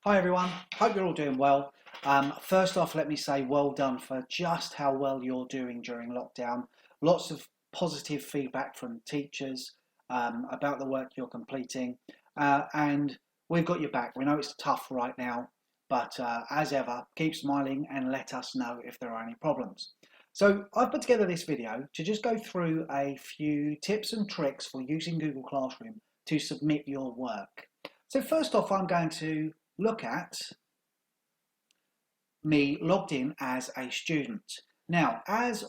Hi everyone, hope you're all doing well. First off, let me say well done for just how well you're doing during lockdown. Lots of positive feedback from teachers about the work you're completing, and we've got your back. We know it's tough right now, but as ever, keep smiling and let us know if there are any problems. So I've put together this video to just go through a few tips and tricks for using Google Classroom to submit your work. So first off, I'm going to look at me logged in as a student. Now, as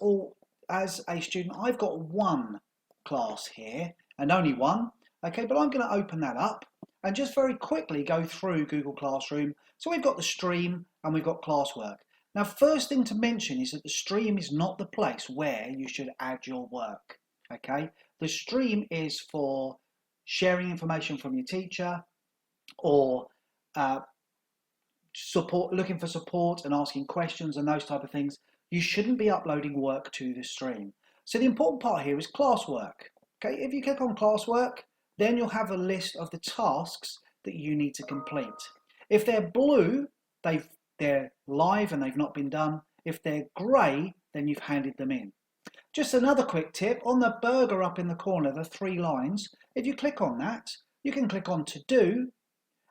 a student, I've got one class here and only one. Okay, but I'm going to open that up and just very quickly go through Google Classroom. So we've got the stream and we've got classwork. Now, first thing to mention is that the stream is not the place where you should add your work. Okay, the stream is for sharing information from your teacher or looking for support and asking questions and those type of things. You shouldn't be uploading work to the stream. So the important part here is classwork. Okay, if you click on classwork, then you'll have a list of the tasks that you need to complete. If they're blue, they're live and they've not been done. If they're grey, then you've handed them in. Just another quick tip, on the burger up in the corner, the 3 lines, if you click on that, you can click on to do,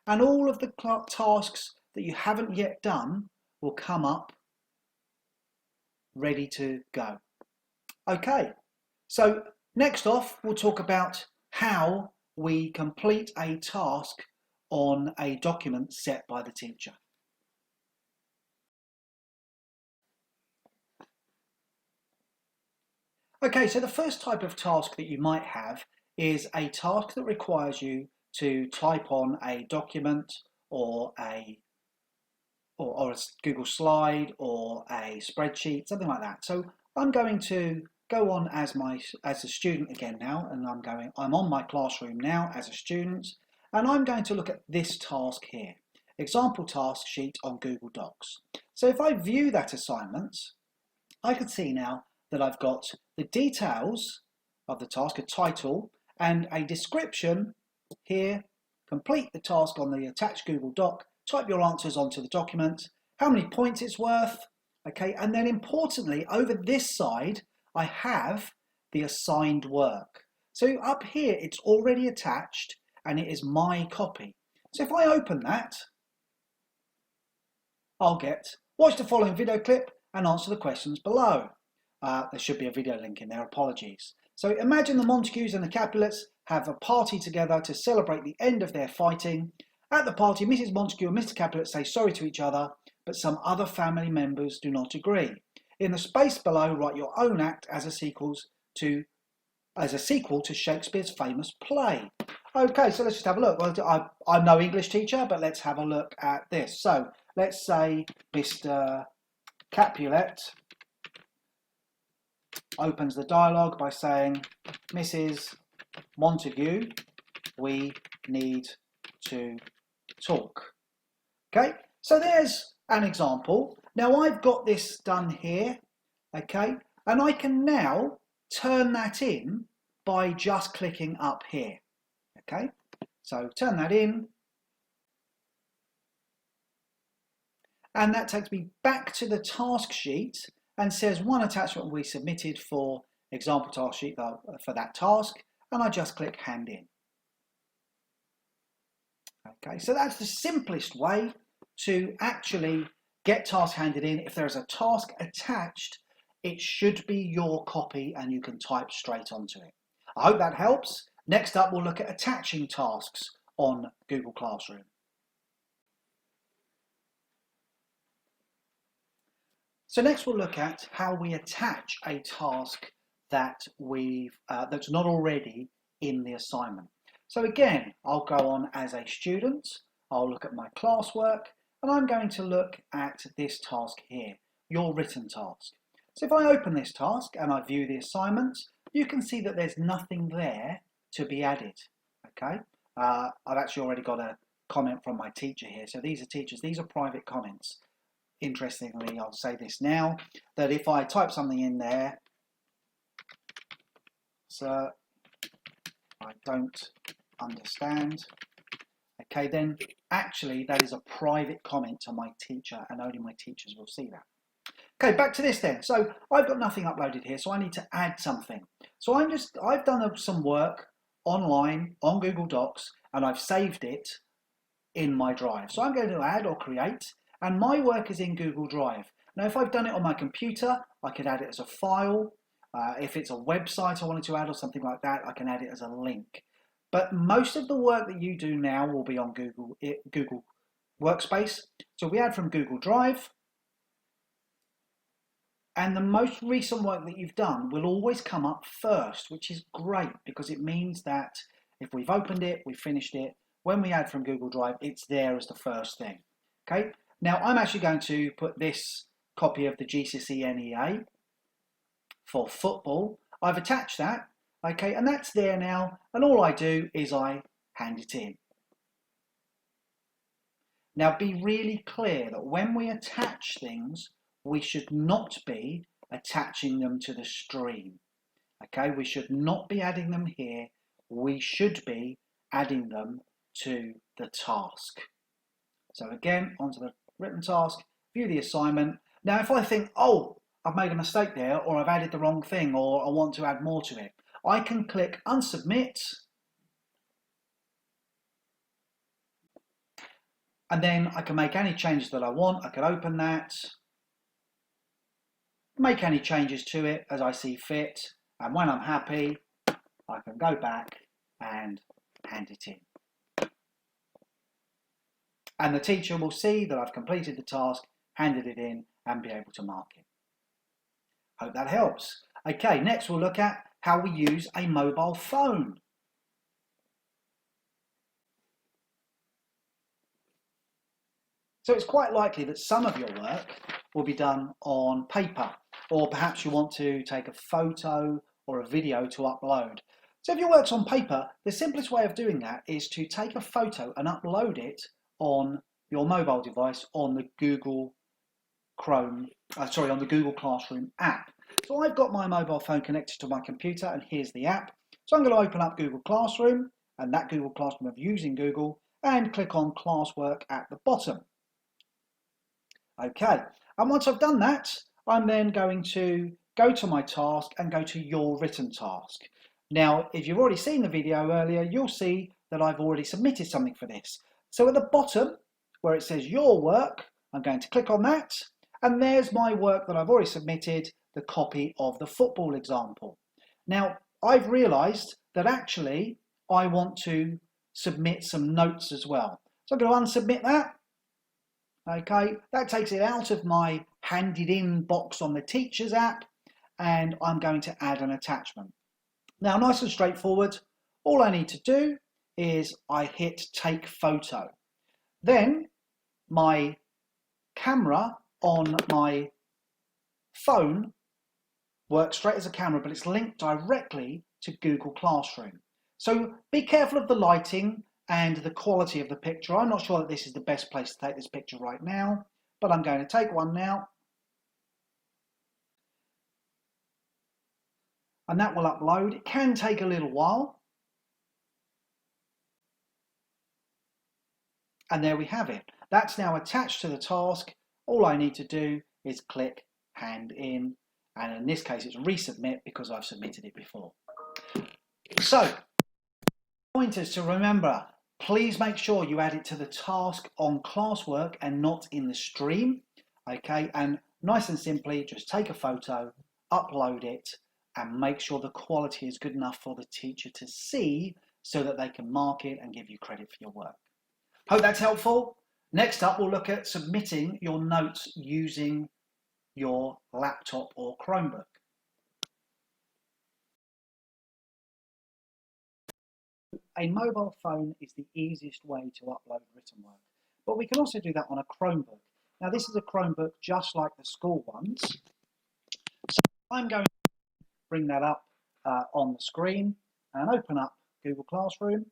and all of the tasks that you haven't yet done will come up ready to go. Okay, so next off we'll talk about how we complete a task on a document set by the teacher. Okay, so the first type of task that you might have is a task that requires you to type on a document or a Google slide or a spreadsheet, something like that. So I'm going to go on as a student again now, and I'm on my classroom now as a student, and I'm going to look at this task here, example task sheet on Google Docs. So if I view that assignment, I can see now that I've got the details of the task, a title and a description here. Complete the task on the attached Google Doc, type your answers onto the document, how many points it's worth, okay, and then importantly over this side I have the assigned work. So up here it's already attached and it is my copy. So if I open that, I'll get watch the following video clip and answer the questions below. There should be a video link in there, apologies. So imagine the Montagues and the Capulets have a party together to celebrate the end of their fighting. At the party, Mrs. Montague and Mr. Capulet say sorry to each other, but some other family members do not agree. In the space below, write your own act as a sequel to Shakespeare's famous play. Okay, so let's just have a look. Well, I'm no English teacher, but let's have a look at this. So let's say Mr. Capulet opens the dialogue by saying, Mrs. Montague, we need to talk. Okay, so there's an example. Now I've got this done here, okay, and I can now turn that in by just clicking up here. Okay, so turn that in, and that takes me back to the task sheet and says one attachment will be submitted for example task sheet for that task, and I just click hand in. Okay, so that's the simplest way to actually get tasks handed in. If there's a task attached, it should be your copy and you can type straight onto it. I hope that helps. Next up, we'll look at attaching tasks on Google Classroom. So next we'll look at how we attach a task that that's not already in the assignment. So again, I'll go on as a student, I'll look at my classwork, and I'm going to look at this task here, your written task. So if I open this task and I view the assignment, you can see that there's nothing there to be added. Okay, I've actually already got a comment from my teacher here. So these are teachers, these are private comments. Interestingly, I'll say this now, that if I type something in there, so I don't understand, okay, then actually that is a private comment to my teacher and only my teachers will see that. Okay, back to this then. So I've got nothing uploaded here, so I need to add something. So I've done some work online on Google Docs and I've saved it in my drive. So I'm going to add or create, and my work is in Google Drive. Now, if I've done it on my computer, I could add it as a file. If it's a website I wanted to add or something like that, I can add it as a link. But most of the work that you do now will be on Google Workspace. So we add from Google Drive. And the most recent work that you've done will always come up first, which is great because it means that if we've opened it, we've finished it, when we add from Google Drive, it's there as the first thing. Okay, now I'm actually going to put this copy of the GCSE NEA for football. I've attached that, okay, and that's there now, and all I do is I hand it in. Now be really clear that when we attach things, we should not be attaching them to the stream. Okay, we should not be adding them here. We should be adding them to the task. So again, onto the written task, view the assignment. Now, if I think, oh, I've made a mistake there, or I've added the wrong thing, or I want to add more to it, I can click unsubmit. And then I can make any changes that I want. I can open that, make any changes to it as I see fit. And when I'm happy, I can go back and hand it in. And the teacher will see that I've completed the task, handed it in, and be able to mark it. Hope that helps. Okay, next we'll look at how we use a mobile phone. So it's quite likely that some of your work will be done on paper, or perhaps you want to take a photo or a video to upload. So if your work's on paper, the simplest way of doing that is to take a photo and upload it on your mobile device on the Google on the Google Classroom app. So I've got my mobile phone connected to my computer and here's the app. So I'm going to open up Google Classroom and that Google Classroom of using Google and click on classwork at the bottom. Okay, and once I've done that, I'm then going to go to my task and go to your written task. Now, if you've already seen the video earlier, you'll see that I've already submitted something for this. So at the bottom, where it says your work, I'm going to click on that, and there's my work that I've already submitted, the copy of the football example. Now, I've realized that actually I want to submit some notes as well. So I'm going to unsubmit that. Okay, that takes it out of my handed in box on the teacher's app, and I'm going to add an attachment. Now, nice and straightforward, all I need to do is I hit take photo. Then my camera on my phone works straight as a camera, but it's linked directly to Google Classroom. So be careful of the lighting and the quality of the picture. I'm not sure that this is the best place to take this picture right now, but I'm going to take one now. And that will upload. It can take a little while. And there we have it. That's now attached to the task. All I need to do is click hand in. And in this case, it's resubmit because I've submitted it before. So, pointers to remember. Please make sure you add it to the task on classwork and not in the stream. Okay, and nice and simply, just take a photo, upload it, and make sure the quality is good enough for the teacher to see so that they can mark it and give you credit for your work. Hope that's helpful. Next up, we'll look at submitting your notes using your laptop or Chromebook. A mobile phone is the easiest way to upload written work, but we can also do that on a Chromebook. Now, this is a Chromebook just like the school ones. So I'm going to bring that up on the screen and open up Google Classroom.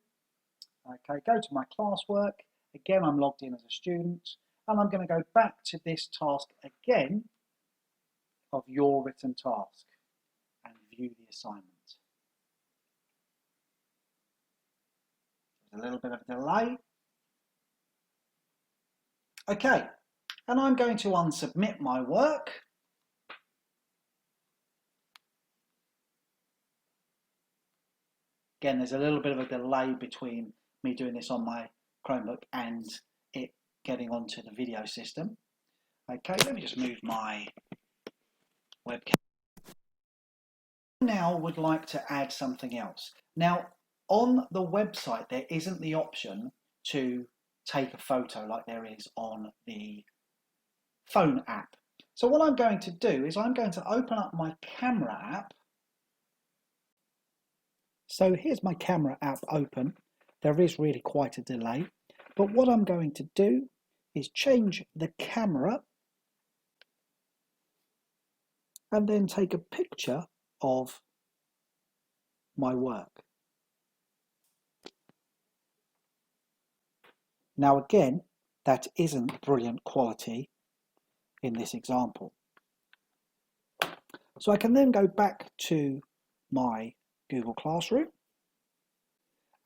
Okay, go to my classwork. Again, I'm logged in as a student, and I'm going to go back to this task again of your written task and view the assignment. There's a little bit of a delay. Okay, and I'm going to unsubmit my work. Again, there's a little bit of a delay between me doing this on my Chromebook and it getting onto the video system. Okay, let me just move my webcam. Now would like to add something else. Now, on the website, there isn't the option to take a photo like there is on the phone app. So what I'm going to do is I'm going to open up my camera app. So here's my camera app open. There is really quite a delay, but what I'm going to do is change the camera and then take a picture of my work. Now again, that isn't brilliant quality in this example. So I can then go back to my Google Classroom,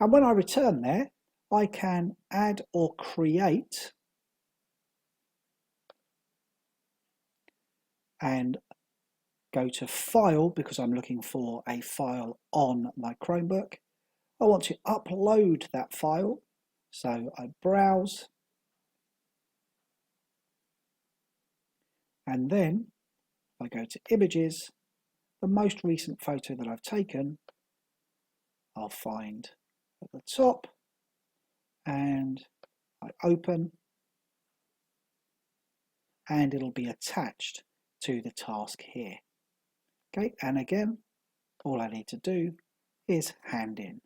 and when I return there, I can add or create and go to File because I'm looking for a file on my Chromebook. I want to upload that file, so I browse and then I go to Images, the most recent photo that I've taken I'll find at the top, and I open and it'll be attached to the task here. Okay, and again, all I need to do is hand in.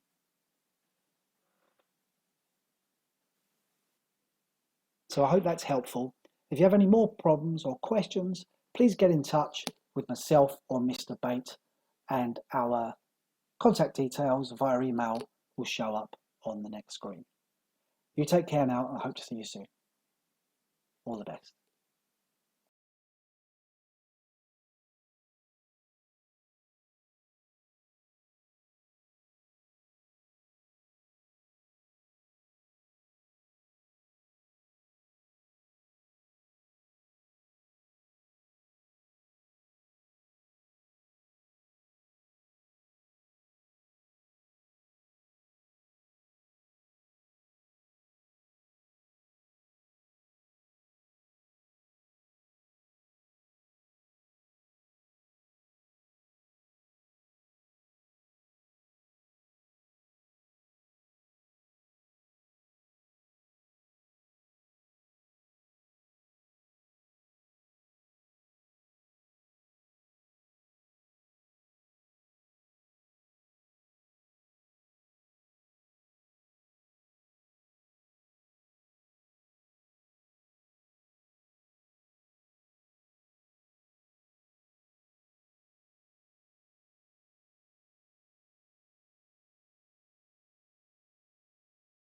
So I hope that's helpful. If you have any more problems or questions, please get in touch with myself or Mr. Bate, and our contact details via email will show up on the next screen. You take care now, and I hope to see you soon. All the best.